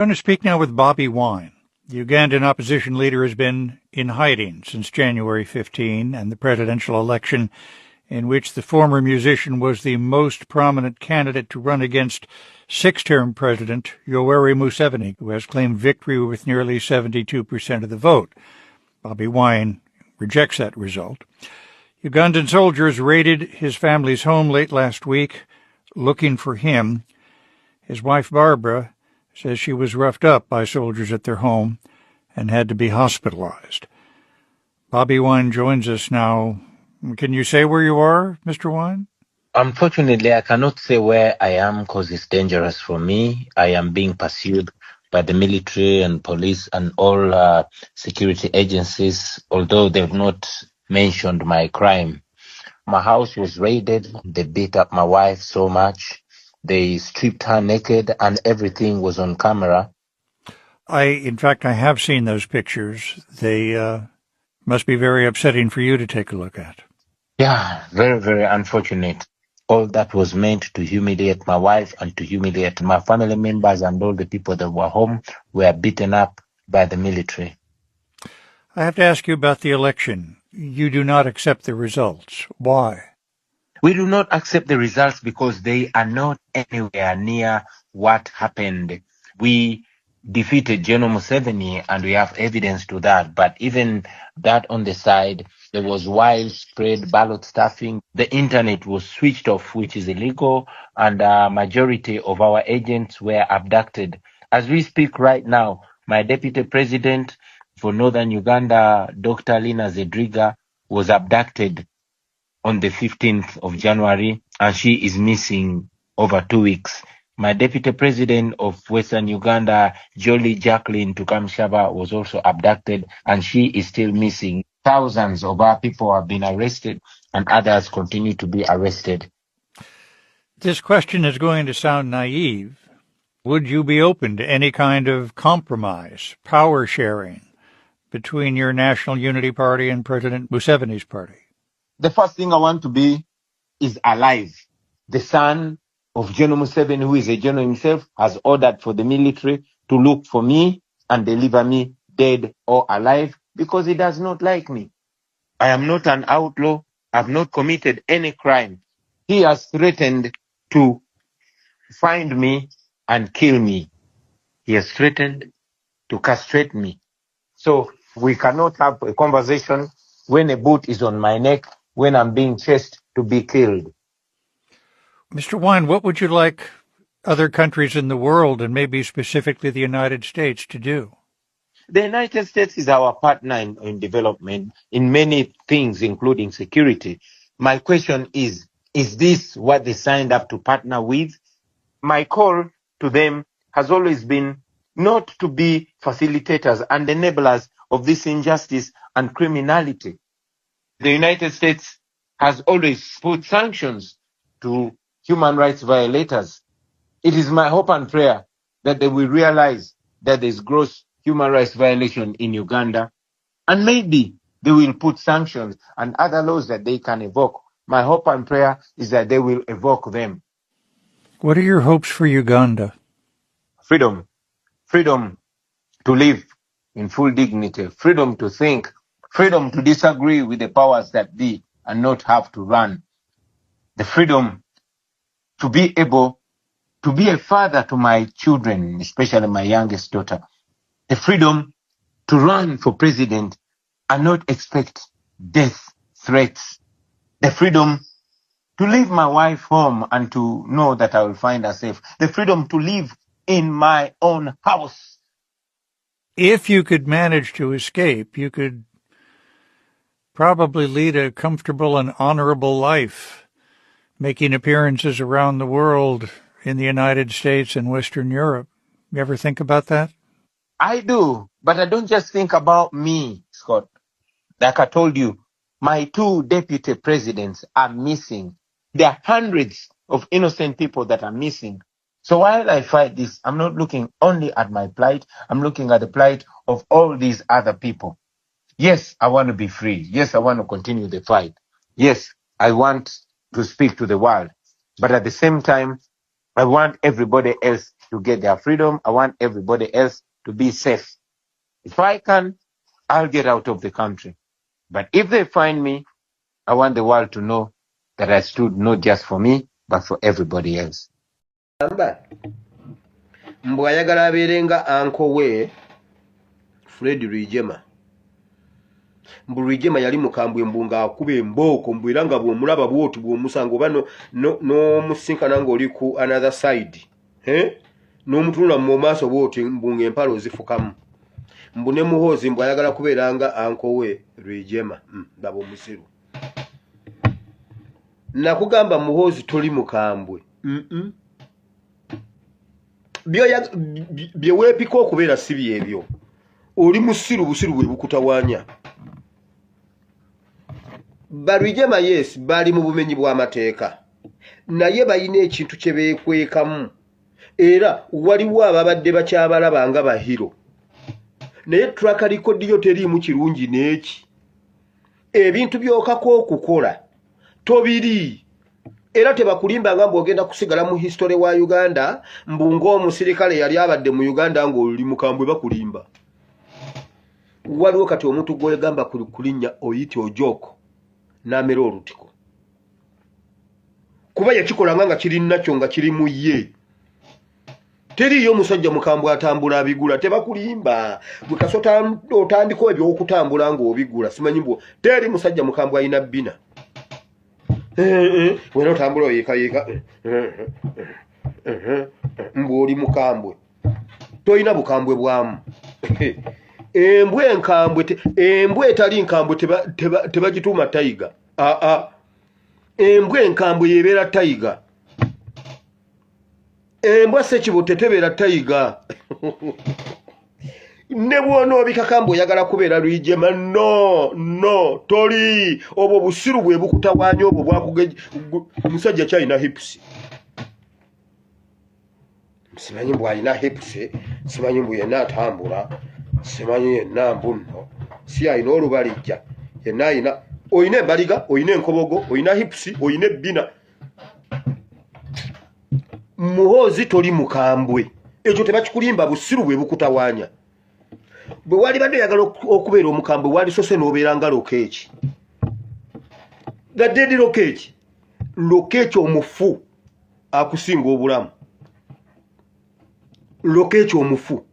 I'm going to speak now with BOBI Wine. The Ugandan opposition leader has been in hiding since January 15 and the presidential election in which the former musician was the most prominent candidate to run against six-term President Yoweri Museveni, who has claimed victory with nearly 72% of the vote. BOBI Wine rejects that result. Ugandan soldiers raided his family's home late last week looking for him. His wife, Barbara, says she was roughed up by soldiers at their home and had to be hospitalized. BOBI Wine joins us now. Can you say where you are, Mr. Wine? Unfortunately, I cannot say where I am because it's dangerous for me. I am being pursued by the military and police and all security agencies, although they've not mentioned my crime. My house was raided. They beat up my wife so much. They stripped her naked and everything was on camera. In fact, I have seen those pictures. They must be very upsetting for you to take a look at. Yeah, very, very unfortunate. All that was meant to humiliate my wife and to humiliate my family members and all the people that were home were beaten up by the military. I have to ask you about the election. You do not accept the results. Why? We do not accept the results because they are not anywhere near what happened. We defeated General Museveni and we have evidence to that. But even that on the side, there was widespread ballot stuffing. The internet was switched off, which is illegal, and a majority of our agents were abducted. As we speak right now, my deputy president for Northern Uganda, Dr. Lina Zedriga, was abducted on the 15th of January, and she is missing over 2 weeks. My deputy president of Western Uganda, Jolie Jacqueline Tukamshaba, was also abducted, and she is still missing. Thousands of our people have been arrested, and others continue to be arrested. This question is going to sound naive. Would you be open to any kind of compromise, power sharing, between your National Unity Party and President Museveni's party? The first thing I want to be is alive. The son of General Museveni, who is a general himself, has ordered for the military to look for me and deliver me dead or alive because he does not like me. I am not an outlaw. I have not committed any crime. He has threatened to find me and kill me. He has threatened to castrate me. So we cannot have a conversation when a boot is on my neck, when I'm being chased to be killed. Mr. Wine, what would you like other countries in the world, and maybe specifically the United States, to do? The United States is our partner in development in many things, including security. My question is this what they signed up to partner with? My call to them has always been not to be facilitators and enablers of this injustice and criminality. The United States has always put sanctions to human rights violators. It is my hope and prayer that they will realize that there is gross human rights violation in Uganda, and maybe they will put sanctions and other laws that they can evoke. My hope and prayer is that they will evoke them. What are your hopes for Uganda? Freedom. Freedom to live in full dignity. Freedom to think. Freedom to disagree with the powers that be and not have to run. The freedom to be able to be a father to my children, especially my youngest daughter. The freedom to run for president and not expect death threats. The freedom to leave my wife home and to know that I will find her safe. The freedom to live in my own house. If you could manage to escape, you could probably lead a comfortable and honorable life, making appearances around the world in the United States and Western Europe. You ever think about that? I do, but I don't just think about me, Scott. Like I told you, my two deputy presidents are missing. There are hundreds of innocent people that are missing. So while I fight this, I'm not looking only at my plight. I'm looking at the plight of all these other people. Yes, I want to be free. Yes, I want to continue the fight. Yes, I want to speak to the world. But at the same time, I want everybody else to get their freedom. I want everybody else to be safe. If I can, I'll get out of the country. But if they find me, I want the world to know that I stood not just for me, but for everybody else. Mbwayagala abeerenga anko we Fred Rwigema. Rwigema yali mukambwe mbunga akube emboko mbwiranga bw'omulaba bw'otu bw'omusango bano no musinkana ng'oli ku another side. N'omutunula mu maaso bw'oti mbunga empalo zifukamu. Mbune Muhoozi mbwayagala kubeeranga anko we Rwigema. Baba omusiru. Nakugamba Muhoozi toli mukambwe. Bye weepika okubeera si byebyo. Oli musiru busiru bwe bukutawaanya. Rwigema yes bali mu bumenyi bw'amateeka. Naye bayina ekintu kye beekwekamu. Era waliwo ababadde bakyabalaba nga bahiro. Naye track record yo teriimu kirungi n'eki. Ebintu byokako okukola tobiri. Era tebakulimba nga mbogenda kusigala mu history wa Uganda mbungo omusirikale yali abadde mu Uganda ng'oli mukambwe bakulimba. Waliwo kati omuntu gwegamba kulinnya oyite ojoko n'amera olutiko. Kuba yakikola nga kiri nakyo nga kiri mu ye. Teriyo musajja mukambwe atambula abigula tebakulimba. Bukasota otandiko ebyo okutambula nga obigula simanyi mbo teri musajja mukambwe ayina bina. Wena otambula oyeka mboli mukambwe toyina bukambwe bwamu. Embwe enkambwe embwe etali nkambwe tebagituma taiga. Embwe enkambwe yebeera taiga. Embwa sekibo tetebeera taiga. Ne bw'ono obikakambwe oyagala kubeera Rwigema no toli obwo busiru bwe bukutawaanya obwo bwakugeje omusajja kyalina hips. Simanyi mbw alina hips, simanyi mbw yenna atambula, simanyi yenna mbunno, si alina olubalijja, yenna alina oyina embaliga, oyina enkobogo, oyina hips, oyina ebbina. Muhoozi toli mukambwe. Ekyo tebakikulimba busiru bwe bukutawaanya. Bwe wali badde yagala okubeera omukambwe wali sose n'obeera nga Lokeeki. Gaddedi Lokeeki. Lokeeki omufu akusinga obulamu. Lokeeki omufu.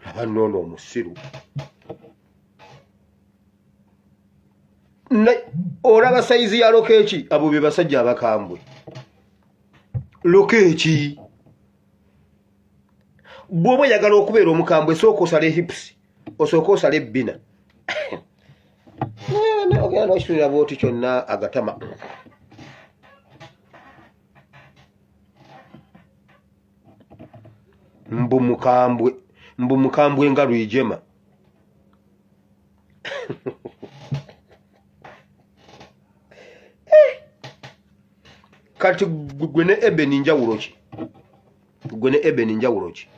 Aba noono omusiru. Olaba sayizi ya Lokeeki abo be basajja abakambwe. Lokeeki. Bw'oba yagala okubeera omukambwe sooka osale hips osooka osale ebbina. Ogenda n'okitulira bw'oti kyonna agatama. Mbu mukambwe nga Rwigema. Kati gwe ne Eben njawulo ki? Gwe ne Eben njawulo ki?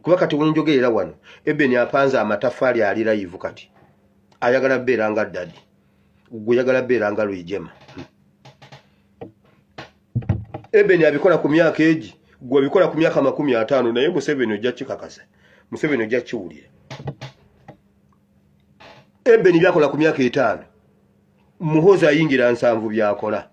Kuba kati wenjogerera wano Eben apanze amataffaali ali live kati ayagala beera nga Daddy. Gwe yagala beera nga Rwigema. Eben abikola ku myaka egi gwe abikola ku myaka 50 naye Museveni ojja kikakasa. Museveni ojja kiwulira. Eben byakola ku myaka 5. Muhoozi ayingira 7 byakola.